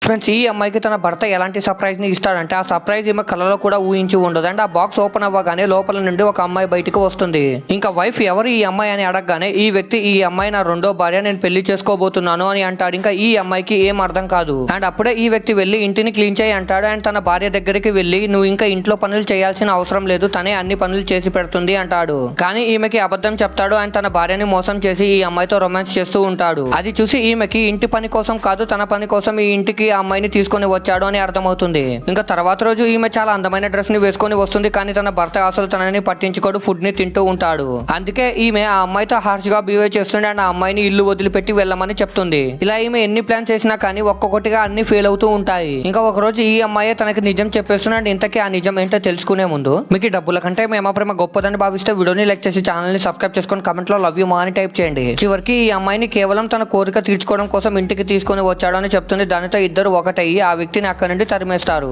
Friends, ఈ అమ్మాయికి తన భర్త ఎలాంటి సర్ప్రైజ్ ని ఇస్తాడంటే ఆ సర్ప్రైజ్ ఈమె కళ్ళలో కూడా ఊహించి ఉండదు. అండ్ ఆ బాక్స్ ఓపెన్ అవ్వగానే లోపల నుండి ఒక అమ్మాయి బయటకు వస్తుంది. ఇంకా వైఫ్ ఎవరు ఈ అమ్మాయి అని అడగగానే ఈ వ్యక్తి ఈ అమ్మాయి నా రెండో భార్య, నేను పెళ్లి చేసుకోబోతున్నాను అని అంటాడు. ఇంకా ఈ అమ్మాయికి ఏం అర్థం కాదు. అండ్ అప్పుడే ఈ వ్యక్తి వెళ్లి ఇంటిని క్లీన్ చేయి అంటాడు. అండ్ తన భార్య దగ్గరికి వెళ్లి నువ్వు ఇంకా ఇంట్లో పనులు చేయాల్సిన అవసరం లేదు, తనే అన్ని పనులు చేసి పెడుతుంది అంటాడు. కానీ ఈమెకి అబద్ధం చెప్తాడు. అండ్ తన భార్యని మోసం చేసి ఈ అమ్మాయితో రొమాన్స్ చేస్తూ ఉంటాడు. అది చూసి ఈమెకి ఇంటి పని కోసం కాదు, తన పని కోసం ఈ ఇంటికి ఆ అమ్మాయిని తీసుకొని వచ్చాడు అని అర్థమవుతుంది. ఇంకా తర్వాత రోజు ఈమె చాలా అందమైన డ్రెస్ ని వేసుకొని వస్తుంది. కానీ తన భర్త అసలు తనని పట్టించుకోడు, ఫుడ్ ని తింటూ ఉంటాడు. అందుకే ఈమె ఆ అమ్మాయితో హార్ష్ గా బిహేవ్ చేస్తుంది. అండ్ ఆ అమ్మాయిని ఇల్లు వదిలిపెట్టి వెళ్ళమని చెప్తుంది. ఇలా ఈమె ఎన్ని ప్లాన్స్ చేసినా కానీ ఒక్కొక్కటిగా అన్ని ఫెయిల్ అవుతూ ఉంటాయి. ఇంకా ఒక రోజు ఈ అమ్మాయి తనకి నిజం చెప్పేస్తుంది. అండ్ ఇంతకీ ఆ నిజం ఏంటో తెలుసుకునే ముందు మీకు డబ్బుల కంటే మేమ ప్రేమ గొప్పదని భావిస్తే వీడియోని లైక్ చేసి ఛానల్ ని సబ్స్క్రైబ్ చేసుకొని కమెంట్ లో లవ్ యూ మా అని టైప్ చేయండి. చివరికి ఈ అమ్మాయిని కేవలం తన కోరిక తీర్చుకోవడం కోసం ఇంటికి తీసుకొని వచ్చాడు అని చెప్తుంది. దానితో ఇద్దరు ఒకటయ్యి ఆ వ్యక్తిని అక్కడి నుండి తరిమేస్తారు.